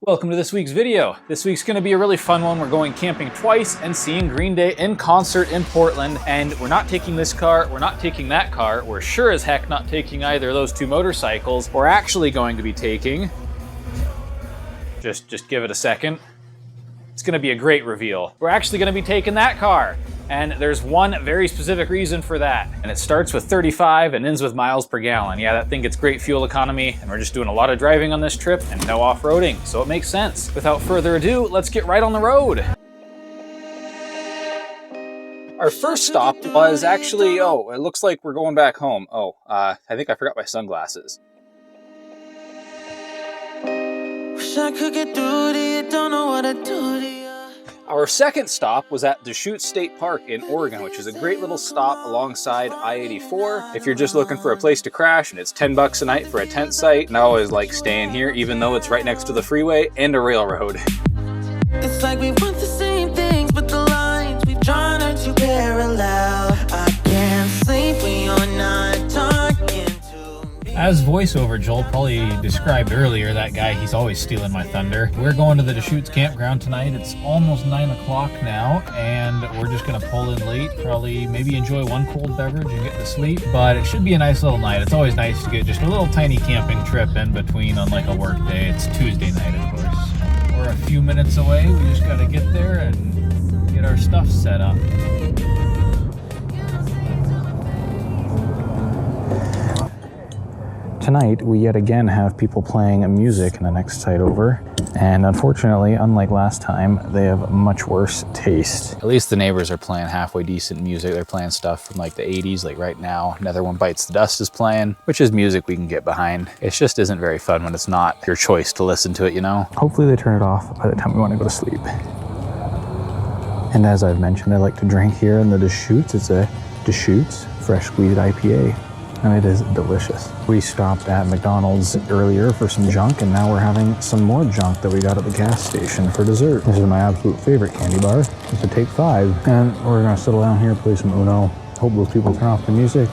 Welcome to this week's video. This week's gonna be a really fun one. We're going camping twice and seeing Green Day in concert in Portland. And we're not taking this car, we're not taking that car. We're sure as heck not taking either of those two motorcycles. We're actually going to be taking, just give it a second. It's gonna be a great reveal. We're actually gonna be taking that car. And there's one very specific reason for that. And it starts with 35 and ends with miles per gallon. Yeah, that thing gets great fuel economy, and we're just doing a lot of driving on this trip and no off-roading, so it makes sense. Without further ado, let's get right on the road. Our first stop was actually, it looks like we're going back home. I think I forgot my sunglasses. Wish I could get through to you, don't know what to do to you. Our second stop was at Deschutes State Park in Oregon, which is a great little stop alongside I-84. If you're just looking for a place to crash and it's 10 bucks a night for a tent site, and I always like staying here, even though it's right next to the freeway and a railroad. It's like we want the same things, but the lines we've drawn are too parallel. I can't sleep when you're not talking to me. As voiceover Joel probably described earlier, that guy, he's always stealing my thunder. We're going to the Deschutes Campground tonight. It's almost 9 o'clock now, and we're just gonna pull in late, probably maybe enjoy one cold beverage and get to sleep, but it should be a nice little night. It's always nice to get just a little tiny camping trip in between on like a work day. It's Tuesday night, of course. We're a few minutes away. We just gotta get there and get our stuff set up. Tonight, we yet again have people playing music in the next site over, and unfortunately, unlike last time, they have much worse taste. At least the neighbors are playing halfway decent music. They're playing stuff from like the 80s, like right now. Another One Bites the Dust is playing, which is music we can get behind. It just isn't very fun when it's not your choice to listen to it, you know? Hopefully they turn it off by the time we want to go to sleep. And as I've mentioned, I like to drink here in the Deschutes. It's a Deschutes fresh squeezed IPA. And it is delicious. We stopped at McDonald's earlier for some junk, and now we're having some more junk that we got at the gas station for dessert. This is my absolute favorite candy bar. It's a Take 5, and we're gonna settle down here, play some Uno, hope those people turn off the music,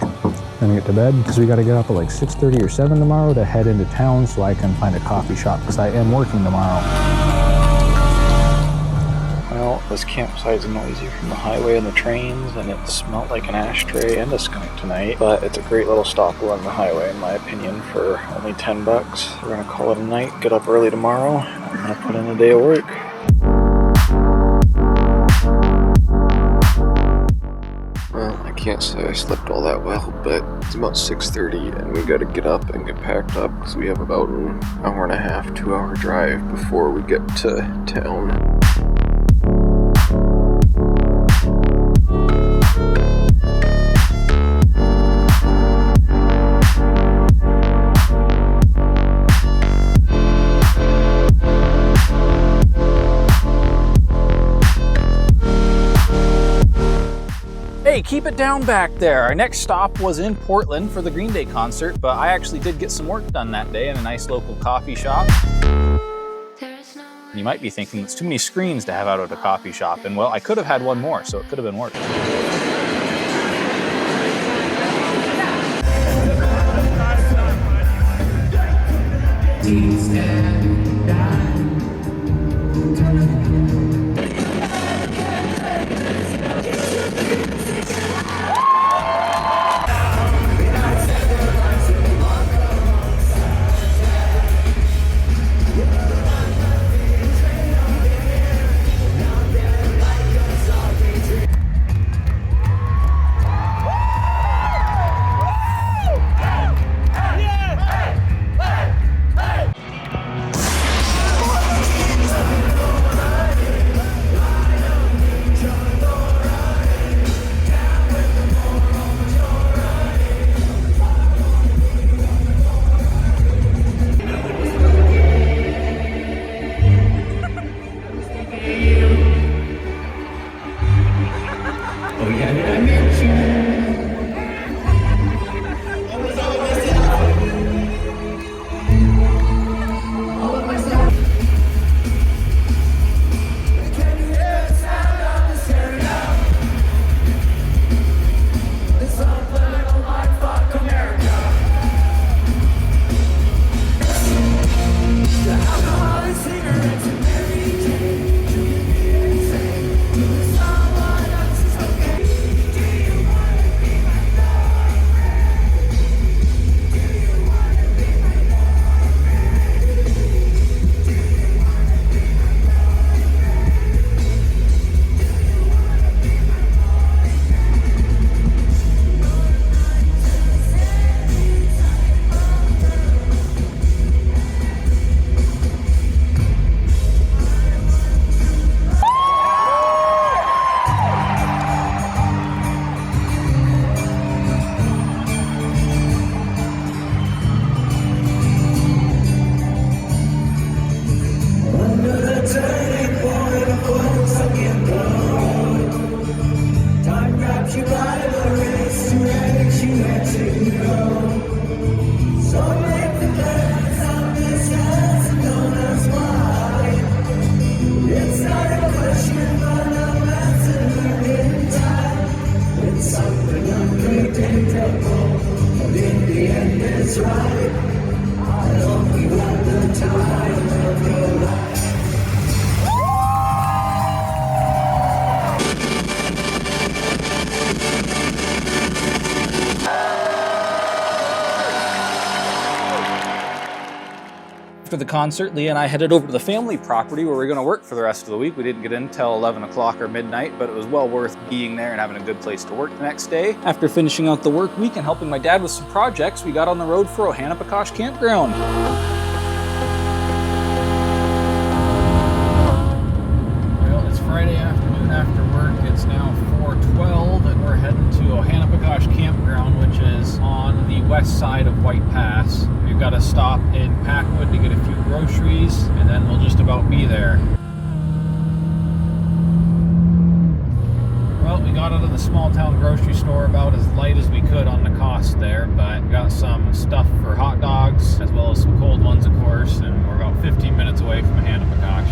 then get to bed, because we gotta get up at like 6:30 or 7 tomorrow to head into town so I can find a coffee shop, because I am working tomorrow. Well, this campsite's noisy from the highway and the trains, and it smelled like an ashtray and a skunk tonight, but it's a great little stop along the highway, in my opinion, for only 10 bucks. We're gonna call it a night, get up early tomorrow. I'm gonna put in a day of work. Well, I can't say I slept all that well, but it's about 6:30 and we gotta get up and get packed up because we have about an hour and a half, 2-hour drive before we get to town. Hey, keep it down back there. Our next stop was in Portland for the Green Day concert, but I actually did get some work done that day in a nice local coffee shop. You might be thinking it's too many screens to have out at a coffee shop, and well, I could have had one more, so it could have been worse. After the concert, Leah and I headed over to the family property where we were going to work for the rest of the week. We didn't get in until 11 o'clock or midnight, but it was well worth being there and having a good place to work the next day. After finishing out the work week and helping my dad with some projects, we got on the road for Ohanapecosh Campground. Well, it's Friday afternoon after work. It's now 4:12 and we're heading to Ohanapecosh Campground, which is on the west side of White Pass. We've got to stop in Packwood to get a few groceries, and then we'll just about be there. Well, we got out of the small town grocery store about as light as we could on the cost there, but got some stuff for hot dogs, as well as some cold ones, of course, and we're about 15 minutes away from Ohanapecosh.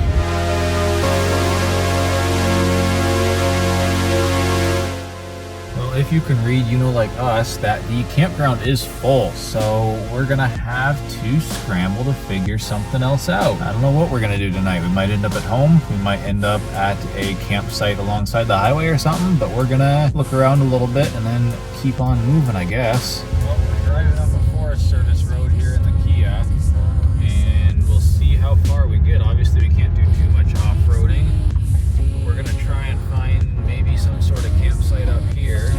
If you can read, you know like us that the campground is full, so we're gonna have to scramble to figure something else out. I don't know what we're gonna do tonight. We might end up at home, we might end up at a campsite alongside the highway or something, but we're gonna look around a little bit and then keep on moving, I guess. Well, we're driving up a Forest Service road here in the Kia, and we'll see how far we get. Obviously we can't do too much off-roading. We're gonna try and find maybe some sort of campsite up here.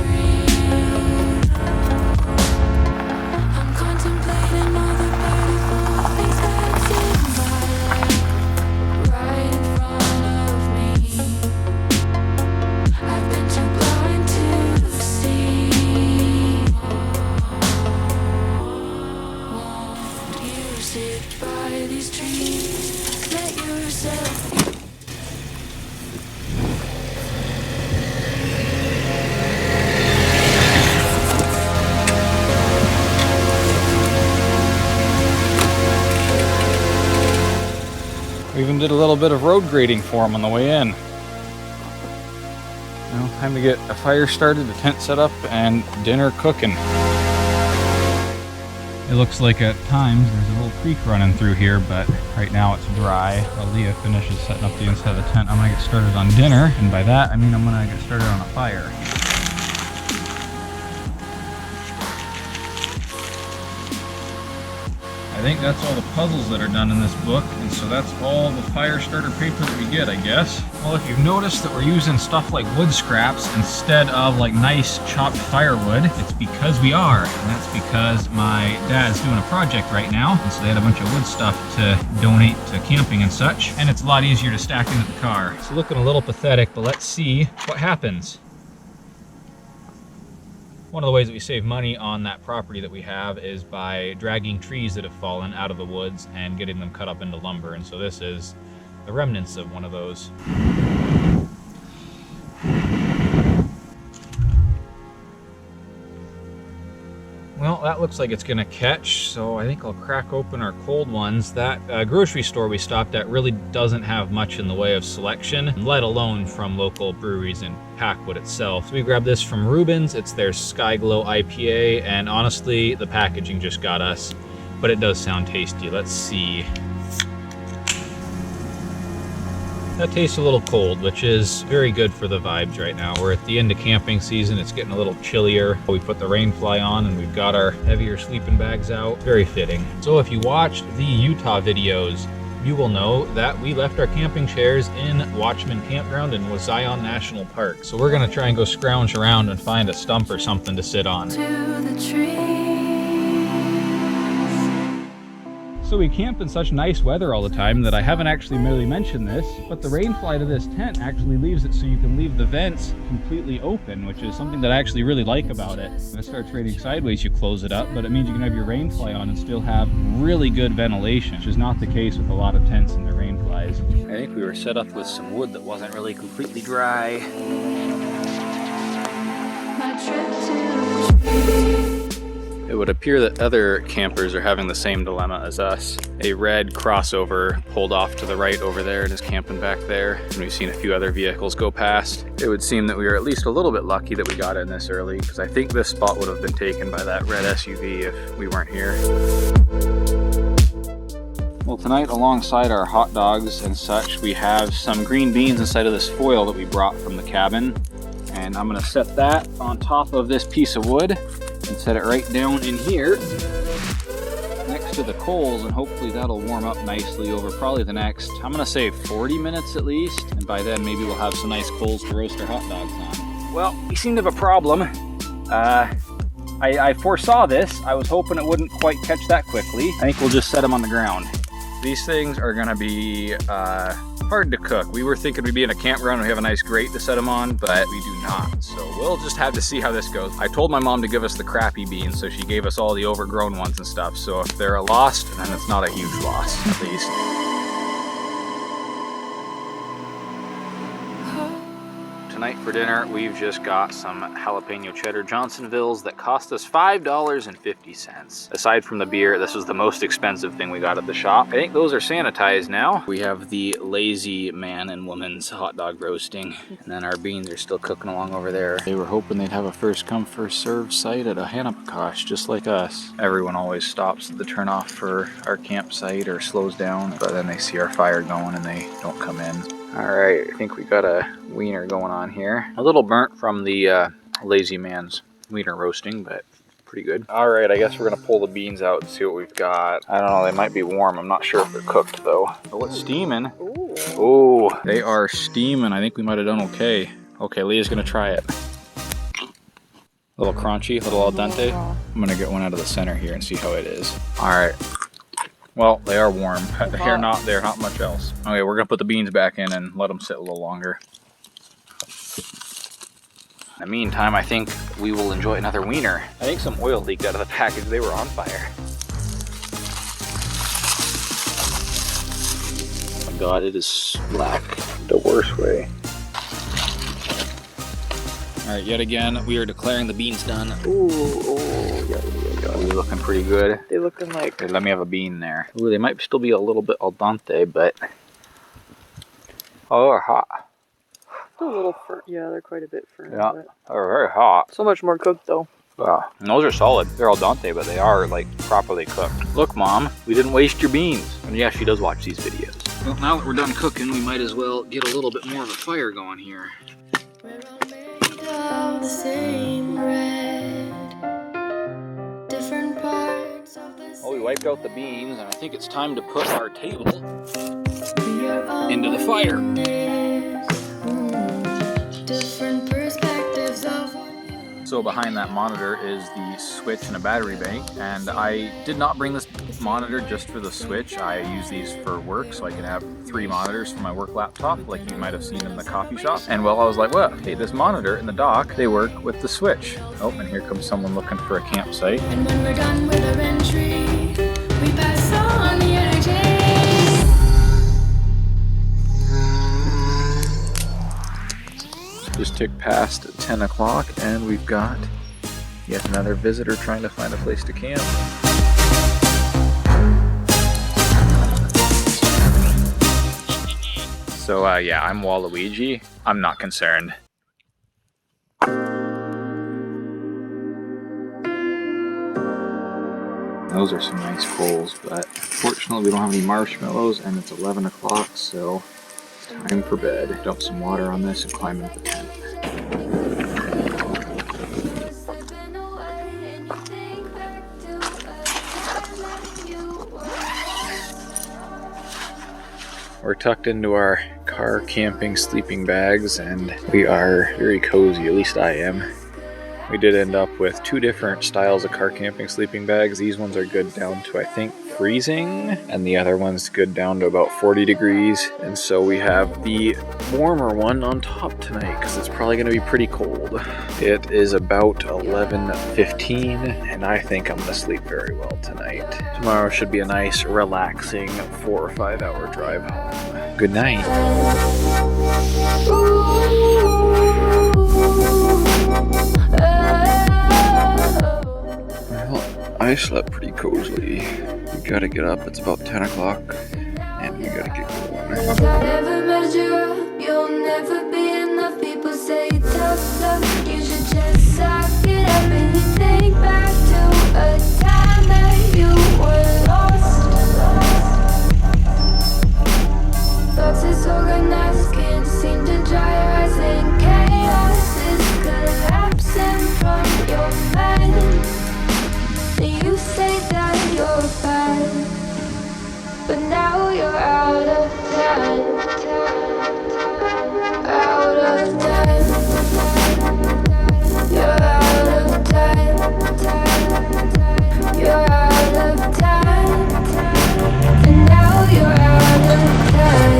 We even did a little bit of road grading for them on the way in. Now, time to get a fire started, a tent set up, and dinner cooking. It looks like at times there's a little creek running through here, but right now it's dry. While Leah finishes setting up the inside of the tent, I'm gonna get started on dinner, and by that I mean I'm gonna get started on a fire. I think that's all the puzzles that are done in this book, and so that's all the fire starter paper that we get, I guess. Well, if you've noticed that we're using stuff like wood scraps instead of like nice chopped firewood, it's because we are, and that's because my dad's doing a project right now, and so they had a bunch of wood stuff to donate to camping and such, and it's a lot easier to stack into the car. It's looking a little pathetic, but let's see what happens. One of the ways that we save money on that property that we have is by dragging trees that have fallen out of the woods and getting them cut up into lumber. And so this is the remnants of one of those. Well, that looks like it's gonna catch, so I think I'll crack open our cold ones. That grocery store we stopped at really doesn't have much in the way of selection, let alone from local breweries in Packwood itself. So we grabbed this from Reuben's. It's their Sky Glow IPA, and honestly, the packaging just got us, but it does sound tasty. Let's see. That tastes a little cold, which is very good for the vibes right now. We're at the end of camping season. It's getting a little chillier. We put the rain fly on and we've got our heavier sleeping bags out. Very fitting. So if you watched the Utah videos, you will know that we left our camping chairs in Watchman Campground in Zion National Park. So we're gonna try and go scrounge around and find a stump or something to sit on. To the tree. So we camp in such nice weather all the time that I haven't actually really mentioned this, but the rain fly to this tent actually leaves it so you can leave the vents completely open, which is something that I actually really like about it. When it starts raining sideways, you close it up, but it means you can have your rain fly on and still have really good ventilation, which is not the case with a lot of tents and their rain flies. I think we were set up with some wood that wasn't really completely dry. It would appear that other campers are having the same dilemma as us. A red crossover pulled off to the right over there and is camping back there. And we've seen a few other vehicles go past. It would seem that we were at least a little bit lucky that we got in this early, because I think this spot would have been taken by that red SUV if we weren't here. Well, tonight alongside our hot dogs and such, we have some green beans inside of this foil that we brought from the cabin. And I'm gonna set that on top of this piece of wood and set it right down in here next to the coals, and hopefully that'll warm up nicely over probably the next, I'm gonna say 40 minutes at least, and by then maybe we'll have some nice coals to roast our hot dogs on. Well, we seem to have a problem. I foresaw this. I was hoping it wouldn't quite catch that quickly. I think we'll just set them on the ground. These things are gonna be hard to cook. We were thinking we'd be in a campground and we have a nice grate to set them on, but we do not. So we'll just have to see how this goes. I told my mom to give us the crappy beans, so she gave us all the overgrown ones and stuff. So if they're a loss, then it's not a huge loss, at least. Tonight for dinner, we've just got some jalapeno cheddar Johnsonvilles that cost us $5.50. Aside from the beer, this was the most expensive thing we got at the shop. I think those are sanitized now. We have the lazy man and woman's hot dog roasting, and then our beans are still cooking along over there. They were hoping they'd have a first come first served site at Ohanapecosh, just like us. Everyone always stops at the turnoff for our campsite or slows down, but then they see our fire going and they don't come in. All right, I think we got a wiener going on here. A little burnt from the lazy man's wiener roasting, but pretty good. All right, I guess we're gonna pull the beans out and see what we've got. I don't know, they might be warm. I'm not sure if they're cooked though. Oh, it's steaming. Ooh, they are steaming. I think we might have done okay. Okay, Leah's gonna try it. A little crunchy, a little al dente. I'm gonna get one out of the center here and see how it is. All right. Well, they are warm. They're not much else. Okay, we're gonna put the beans back in and let them sit a little longer. In the meantime, I think we will enjoy another wiener. I think some oil leaked out of the package. They were on fire. Oh my God, it is black the worst way. All right, yet again, we are declaring the beans done. Ooh, yeah. They're looking pretty good. They looking like... Here, let me have a bean there. Ooh, they might still be a little bit al dente, but... Oh, they're hot. A little firm. Yeah, they're quite a bit firm. Yeah, they're very hot. So much more cooked though. Wow, and those are solid. They're al dente, but they are like properly cooked. Look, Mom, we didn't waste your beans. And yeah, she does watch these videos. Well, now that we're done cooking, we might as well get a little bit more of a fire going here. We're all made of the same red, different parts of the Well, we wiped out the beans, and I think it's time to put our table into the fire. Different perspectives of So behind that monitor is the switch and a battery bank, and I did not bring this monitor just for the switch. I use these for work so I can have 3 monitors for my work laptop, like you might have seen in the coffee shop. And well, I was like, well, hey, this monitor and the dock, they work with the switch. Oh, and here comes someone looking for a campsite. And when we're done with our entry, we pass on the energy. Just ticked past 10 o'clock and we've got yet another visitor trying to find a place to camp. So yeah, I'm Waluigi. I'm not concerned. Those are some nice coals, but fortunately we don't have any marshmallows and it's 11 o'clock, so time for bed. Dump some water on this and climb into the tent. We're tucked into our car camping sleeping bags and we are very cozy, at least I am. We did end up with 2 different styles of car camping sleeping bags. These ones are good down to I think freezing, and the other one's good down to about 40 degrees. And so we have the warmer one on top tonight because it's probably going to be pretty cold. It is about 11:15, and I think I'm going to sleep very well tonight. Tomorrow should be a nice, relaxing 4 or 5 hour drive home. Good night. Well, I slept pretty cozily. We gotta get up. It's about 10 o'clock, and we gotta get going. Never measure up, you'll never be enough. People say tough love, you should just suck it up. And you think back to a time that you were lost. Thoughts disorganized, can't seem to dry your eyes, and chaos is collapsing from your mind. You say that you're fine, but now you're out of time. Out of time. You're out of time. You're out of time. And now you're out of time.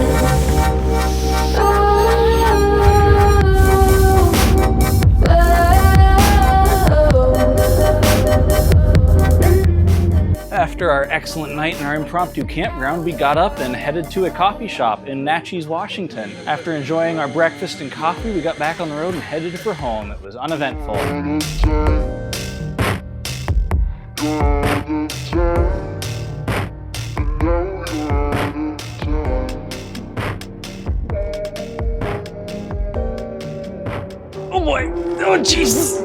After our excellent night in our impromptu campground, we got up and headed to a coffee shop in Natchez, Washington. After enjoying our breakfast and coffee, we got back on the road and headed for home. It was uneventful. Oh boy! Oh Jesus!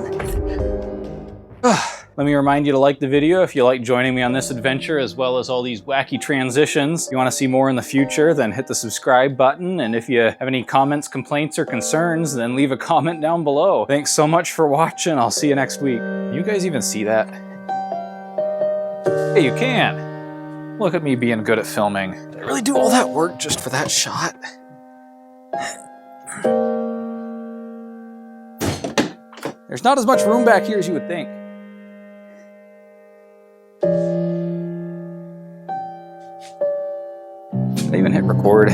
Let me remind you to like the video if you like joining me on this adventure, as well as all these wacky transitions. If you want to see more in the future, then hit the subscribe button. And if you have any comments, complaints, or concerns, then leave a comment down below. Thanks so much for watching. I'll see you next week. You guys even see that? Hey, you can. Look at me being good at filming. Did I really do all that work just for that shot? There's not as much room back here as you would think. Did I even hit record?